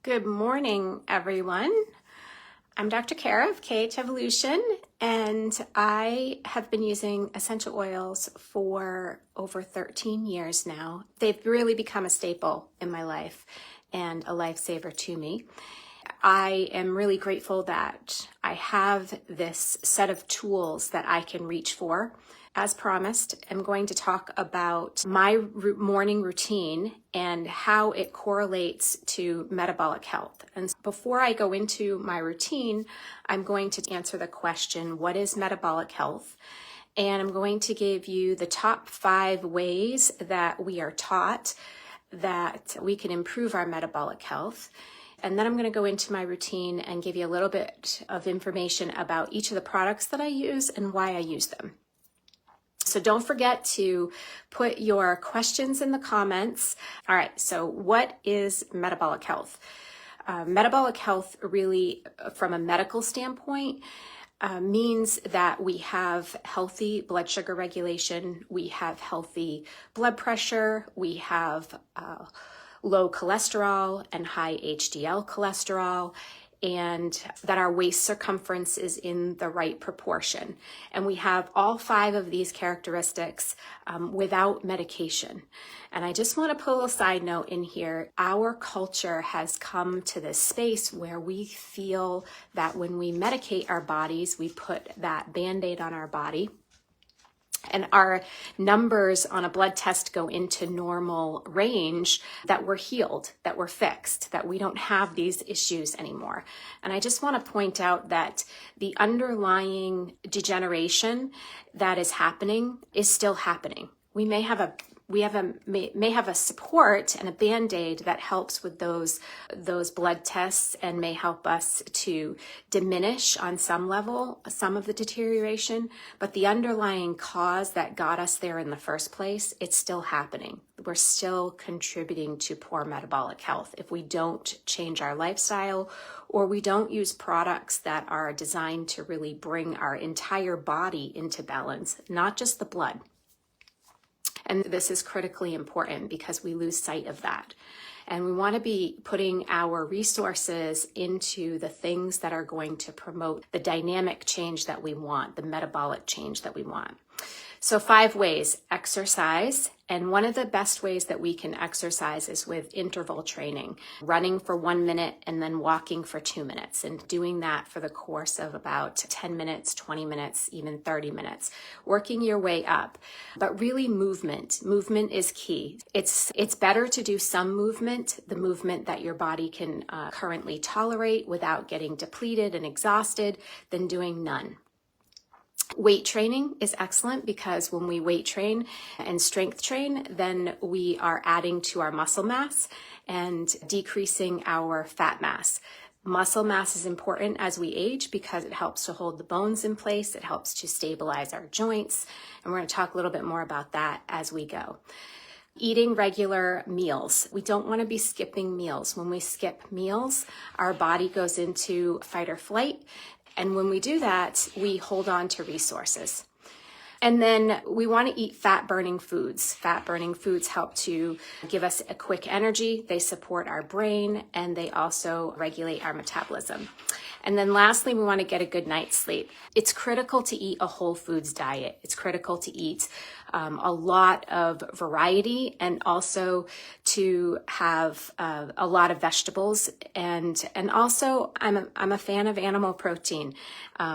Good morning, everyone. I'm Dr. Kara of KH Evolution, and I have been using essential oils for over 13 years now. They've really become a staple in my life and a lifesaver to me. I am really grateful that I have this set of tools that I can reach for. As promised, I'm going to talk about my morning routine and how it correlates to metabolic health. And before I go into my routine, I'm going to answer the question, what is metabolic health? And I'm going to give you the top 5 ways that we are taught that we can improve our metabolic health. And then I'm going to go into my routine and give you a little bit of information about each of the products that I use and why I use them. So don't forget to put your questions in the comments. All right, so what is metabolic health? Metabolic health really, from a medical standpoint, means that we have healthy blood sugar regulation, we have healthy blood pressure, we have low cholesterol and high HDL cholesterol, and that our waist circumference is in the right proportion. And we have all 5 of these characteristics without medication. And I just want to pull a side note in here. Our culture has come to this space where we feel that when we medicate our bodies, we put that Band-Aid on our body, and our numbers on a blood test go into normal range, that we're healed, that we're fixed, that we don't have these issues anymore. And I just want to point out that the underlying degeneration that is happening is still happening. We may have a support and a Band-Aid that helps with those blood tests and may help us to diminish on some level some of the deterioration, but the underlying cause that got us there in the first place, it's still happening. We're still contributing to poor metabolic health if we don't change our lifestyle or we don't use products that are designed to really bring our entire body into balance, not just the blood. And this is critically important because we lose sight of that. And we want to be putting our resources into the things that are going to promote the dynamic change that we want, the metabolic change that we want. So 5 ways: exercise. And one of the best ways that we can exercise is with interval training, running for 1 minute and then walking for 2 minutes, and doing that for the course of about 10 minutes, 20 minutes, even 30 minutes, working your way up. But really movement is key. It's better to do some movement, the movement that your body can currently tolerate without getting depleted and exhausted, than doing none. Weight training is excellent because when we weight train and strength train, then we are adding to our muscle mass and decreasing our fat mass. Muscle mass is important as we age because it helps to hold the bones in place. It helps to stabilize our joints. And we're going to talk a little bit more about that as we go. Eating regular meals. We don't want to be skipping meals. When we skip meals, our body goes into fight or flight. And when we do that, we hold on to resources. And then we want to eat fat-burning foods. Fat-burning foods help to give us a quick energy. They support our brain, and they also regulate our metabolism. And then lastly, we want to get a good night's sleep. It's critical to eat a whole foods diet. It's critical to eat a lot of variety, and also to have a lot of vegetables. And also, I'm a fan of animal protein,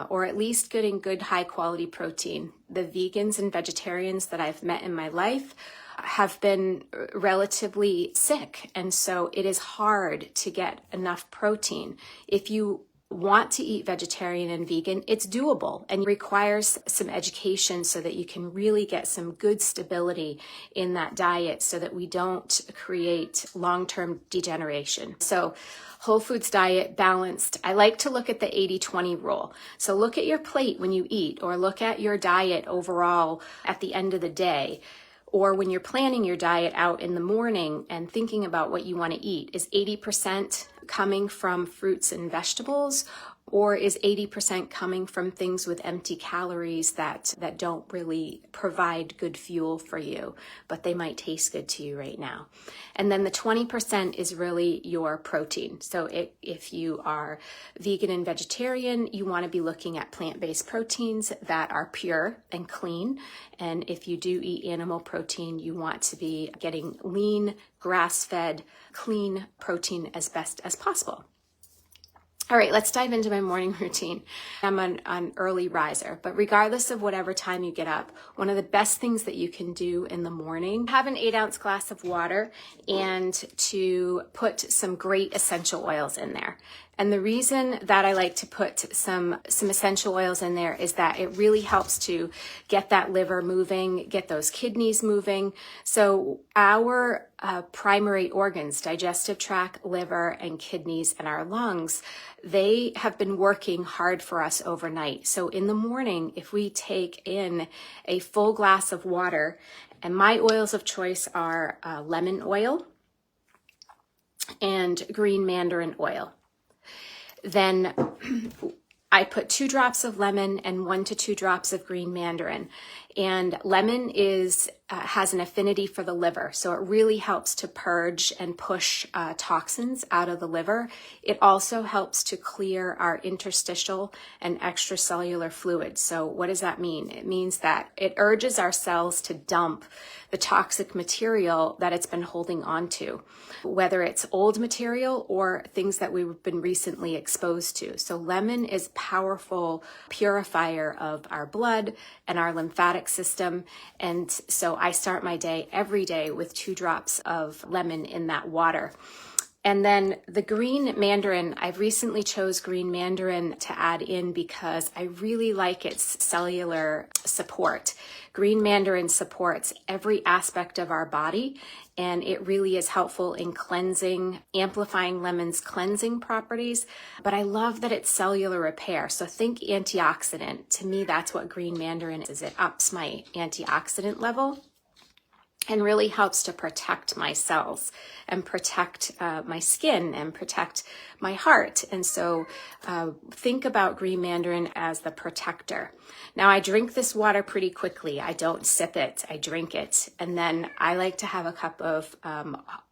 or at least getting good high quality protein. The vegans and vegetarians that I've met in my life have been relatively sick, and so it is hard to get enough protein. If you want to eat vegetarian and vegan, it's doable and requires some education so that you can really get some good stability in that diet so that we don't create long-term degeneration. So whole foods diet, balanced. I like to look at the 80-20 rule. So look at your plate when you eat, or look at your diet overall at the end of the day. Or when you're planning your diet out in the morning and thinking about what you want to eat, is 80% coming from fruits and vegetables, Or is 80% coming from things with empty calories that don't really provide good fuel for you, but they might taste good to you right now? And then the 20% is really your protein. So if you are vegan and vegetarian, you want to be looking at plant-based proteins that are pure and clean. And if you do eat animal protein, you want to be getting lean, grass-fed, clean protein as best as possible. All right, let's dive into my morning routine. I'm an early riser, but regardless of whatever time you get up, one of the best things that you can do in the morning, have an 8-ounce glass of water and to put some great essential oils in there. And the reason that I like to put some essential oils in there is that it really helps to get that liver moving, get those kidneys moving. So our primary organs, digestive tract, liver, and kidneys, and our lungs, they have been working hard for us overnight. So in the morning, if we take in a full glass of water, and my oils of choice are lemon oil and green mandarin oil. Then I put 2 drops of lemon and 1 to 2 drops of green mandarin. And lemon has an affinity for the liver, so it really helps to purge and push toxins out of the liver. It also helps to clear our interstitial and extracellular fluids. So what does that mean? It means that it urges our cells to dump the toxic material that it's been holding on to, whether it's old material or things that we've been recently exposed to. So lemon is a powerful purifier of our blood and our lymphatic system. And so I start my day every day with 2 drops of lemon in that water. And then the green mandarin, I've recently chose green mandarin to add in because I really like its cellular support. Green mandarin supports every aspect of our body, and it really is helpful in cleansing, amplifying lemon's cleansing properties. But I love that it's cellular repair. So think antioxidant. To me, that's what green mandarin is. It ups my antioxidant level and really helps to protect my cells and protect my skin and protect my heart. And so think about green mandarin as the protector. Now, I drink this water pretty quickly. I don't sip it, I drink it. And then I like to have a cup of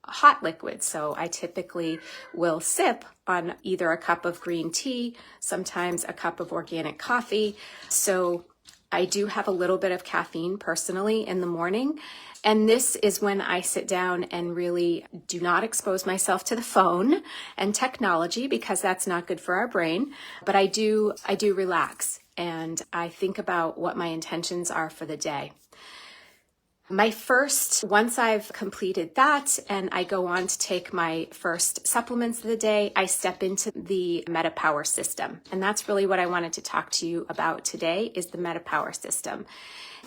hot liquid. So I typically will sip on either a cup of green tea, sometimes a cup of organic coffee. So I do have a little bit of caffeine personally in the morning. And this is when I sit down and really do not expose myself to the phone and technology, because that's not good for our brain. But I do relax, and I think about what my intentions are for the day. Once I've completed that and I go on to take my first supplements of the day, I step into the MetaPower system. And that's really what I wanted to talk to you about today, is the MetaPower system.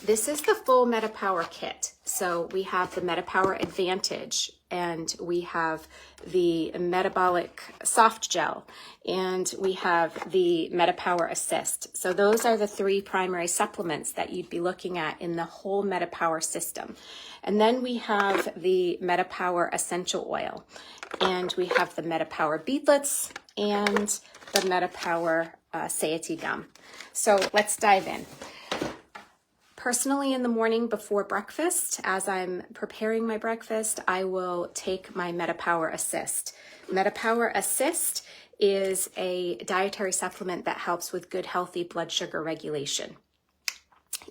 This is the full MetaPower kit. So we have the MetaPower Advantage, and we have the Metabolic Soft Gel, and we have the MetaPower Assist. So those are the 3 primary supplements that you'd be looking at in the whole MetaPower system. And then we have the MetaPower Essential Oil, and we have the MetaPower Beadlets and the MetaPower Satiety Gum. So let's dive in. Personally, in the morning before breakfast, as I'm preparing my breakfast, I will take my MetaPower Assist. MetaPower Assist is a dietary supplement that helps with good, healthy blood sugar regulation.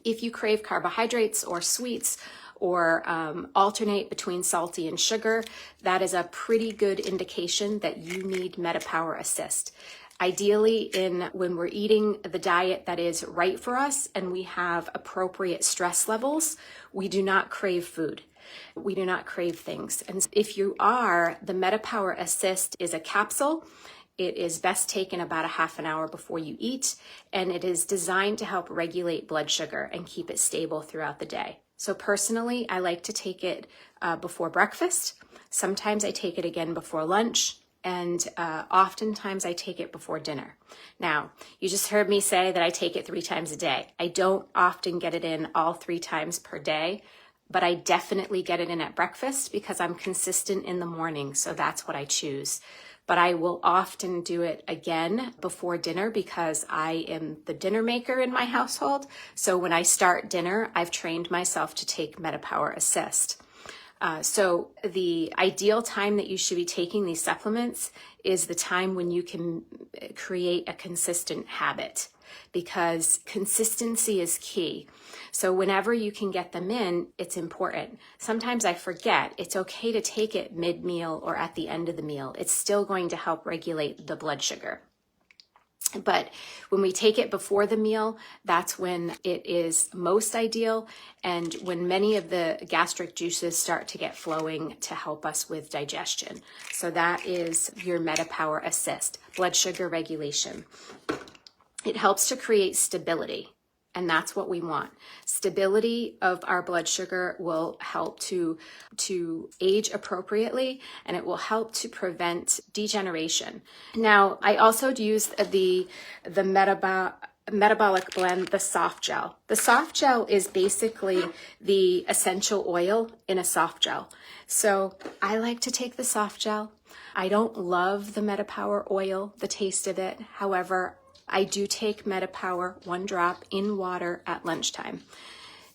If you crave carbohydrates or sweets, or alternate between salty and sugar, that is a pretty good indication that you need MetaPower Assist. Ideally, when we're eating the diet that is right for us and we have appropriate stress levels, we do not crave food. We do not crave things. And if you are, the MetaPower Assist is a capsule. It is best taken about a half an hour before you eat, and it is designed to help regulate blood sugar and keep it stable throughout the day. So personally, I like to take it before breakfast. Sometimes I take it again before lunch. And oftentimes I take it before dinner. Now, you just heard me say that I take it 3 times a day. I don't often get it in all 3 times per day, but I definitely get it in at breakfast because I'm consistent in the morning, so that's what I choose. but I will often do it again before dinner because I am the dinner maker in my household. So when I start dinner, I've trained myself to take MetaPower Assist. So the ideal time that you should be taking these supplements is the time when you can create a consistent habit, because consistency is key. So whenever you can get them in, it's important. Sometimes I forget. It's okay to take it mid-meal or at the end of the meal. It's still going to help regulate the blood sugar. But when we take it before the meal, that's when it is most ideal, and when many of the gastric juices start to get flowing to help us with digestion. So that is your MetaPower Assist, blood sugar regulation. It helps to create stability, and that's what we want. Stability of our blood sugar will help to age appropriately, and it will help to prevent degeneration. Now, I also use the Metabolic blend, the soft gel. The soft gel is basically the essential oil in a soft gel. So I like to take the soft gel. I don't love the MetaPower oil, the taste of it. However, I do take MetaPower 1 drop in water at lunchtime.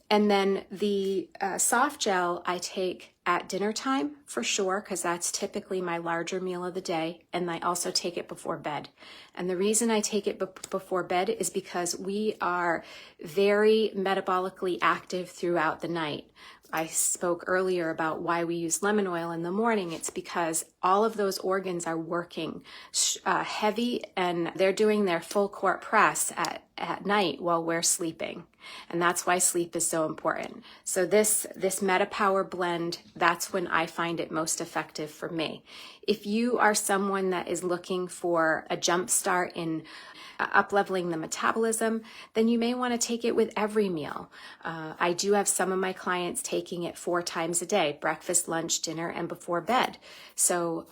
And then the soft gel I take at dinner time for sure, because that's typically my larger meal of the day. And I also take it before bed. And the reason I take it before bed is because we are very metabolically active throughout the night. I spoke earlier about why we use lemon oil in the morning. It's because all of those organs are working heavy, and they're doing their full court press at night while we're sleeping. And that's why sleep is so important. So this MetaPower blend, that's when I find it most effective for me. If you are someone that is looking for a jump start in up-leveling the metabolism, then you may want to take it with every meal. I do have some of my clients taking it 4 times a day, breakfast, lunch, dinner, and before bed. So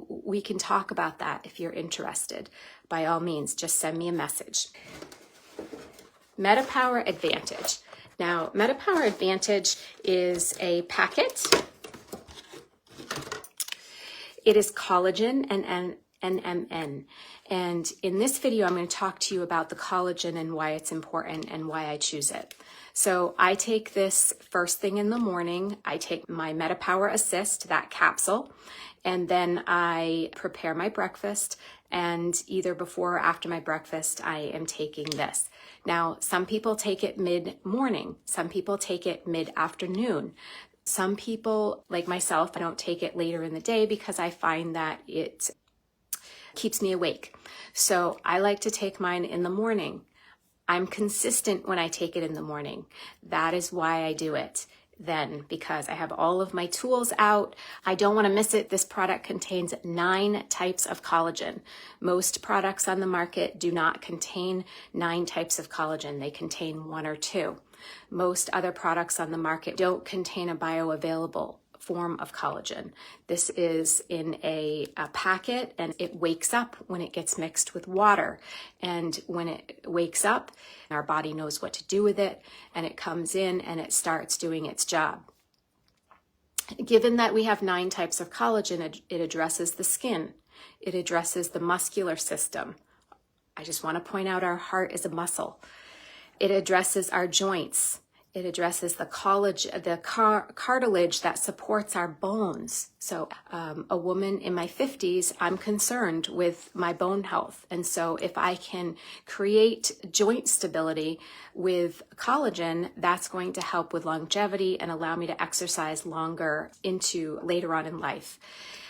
we can talk about that if you're interested. By all means, just send me a message. MetaPower Advantage. Now, MetaPower Advantage is a packet. It is collagen and NMN. And in this video, I'm going to talk to you about the collagen and why it's important and why I choose it. So I take this first thing in the morning. I take my MetaPower Assist, that capsule, and then I prepare my breakfast, and either before or after my breakfast, I am taking this. Now, some people take it mid-morning. Some people take it mid-afternoon. Some people, like myself, I don't take it later in the day because I find that it keeps me awake. So I like to take mine in the morning. I'm consistent when I take it in the morning. That is why I do it then, because I have all of my tools out. I don't want to miss it. This product contains 9 types of collagen. Most products on the market do not contain 9 types of collagen. They contain 1 or 2. Most other products on the market don't contain a bioavailable form of collagen. This is in a packet, and it wakes up when it gets mixed with water. And when it wakes up, our body knows what to do with it, and it comes in and it starts doing its job. Given that we have 9 types of collagen, it addresses the skin. It addresses the muscular system. I just want to point out our heart is a muscle. It addresses our joints. It addresses the collagen, the cartilage that supports our bones. So a woman in my 50s, I'm concerned with my bone health. And so if I can create joint stability with collagen, that's going to help with longevity and allow me to exercise longer into later on in life.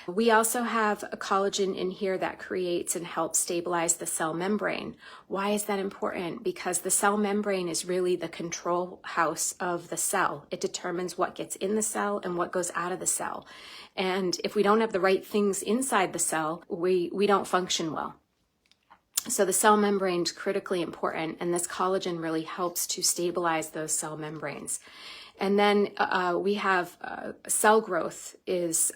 We also have a collagen in here that creates and helps stabilize the cell membrane. Why is that important? Because the cell membrane is really the control house of the cell. It determines what gets in the cell and what goes out of the cell. And if we don't have the right things inside the cell, we don't function well. So the cell membrane is critically important, and this collagen really helps to stabilize those cell membranes. And then we have cell growth is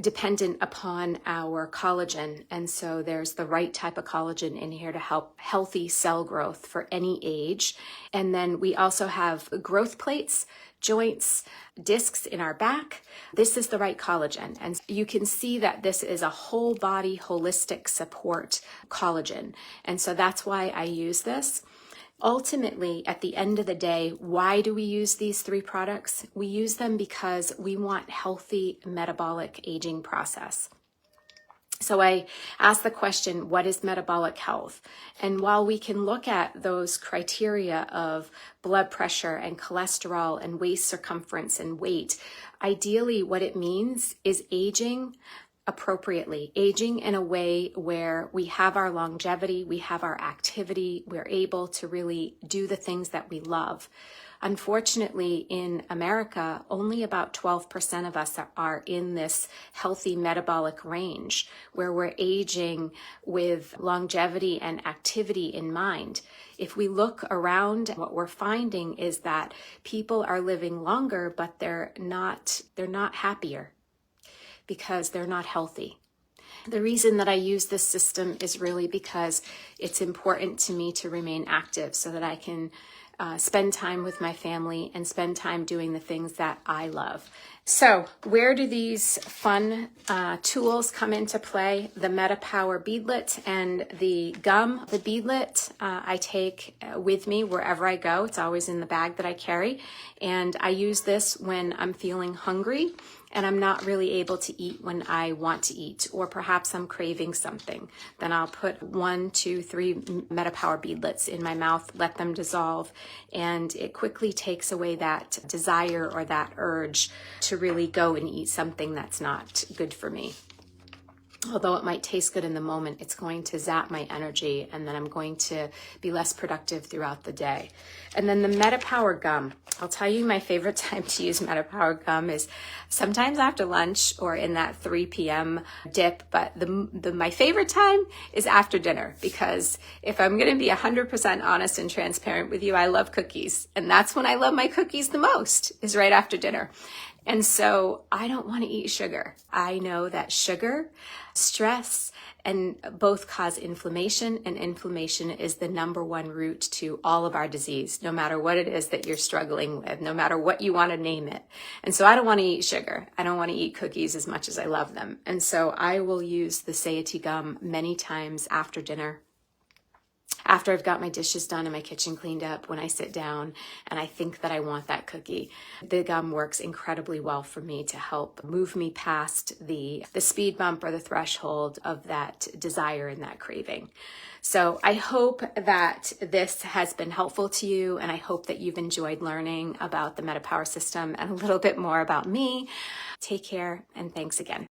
dependent upon our collagen. And so there's the right type of collagen in here to help healthy cell growth for any age. And then we also have growth plates, joints, discs in our back. This is the right collagen. And you can see that this is a whole body holistic support collagen. And so that's why I use this. Ultimately, at the end of the day, why do we use these 3 products? We use them because we want healthy metabolic aging process. So I asked the question, what is metabolic health? And while we can look at those criteria of blood pressure and cholesterol and waist circumference and weight, ideally what it means is aging appropriately, aging in a way where we have our longevity, we have our activity, we're able to really do the things that we love. Unfortunately, in America, only about 12% of us are in this healthy metabolic range where we're aging with longevity and activity in mind. If we look around, what we're finding is that people are living longer, but they're not happier, because they're not healthy. The reason that I use this system is really because it's important to me to remain active so that I can spend time with my family and spend time doing the things that I love. So where do these fun tools come into play? The MetaPower Beadlet and the gum. The Beadlet I take with me wherever I go. It's always in the bag that I carry. And I use this when I'm feeling hungry and I'm not really able to eat when I want to eat, or perhaps I'm craving something. Then I'll put 1, 2, 3 MetaPower Beadlets in my mouth, let them dissolve, and it quickly takes away that desire or that urge to really go and eat something that's not good for me. Although it might taste good in the moment, it's going to zap my energy, and then I'm going to be less productive throughout the day. And then the MetaPower gum. I'll tell you my favorite time to use MetaPower gum is sometimes after lunch or in that 3 p.m. dip, but my favorite time is after dinner, because if I'm going to be 100% honest and transparent with you, I love cookies. And that's when I love my cookies the most, is right after dinner. And so I don't want to eat sugar. I know that sugar, stress, and both cause inflammation, and inflammation is the #1 root to all of our disease, no matter what it is that you're struggling with, no matter what you want to name it. And so I don't want to eat sugar. I don't want to eat cookies as much as I love them. And so I will use the Satiety gum many times after dinner, after I've got my dishes done and my kitchen cleaned up, when I sit down and I think that I want that cookie. The gum works incredibly well for me to help move me past the speed bump or the threshold of that desire and that craving. So I hope that this has been helpful to you, and I hope that you've enjoyed learning about the MetaPower system and a little bit more about me. Take care, and thanks again.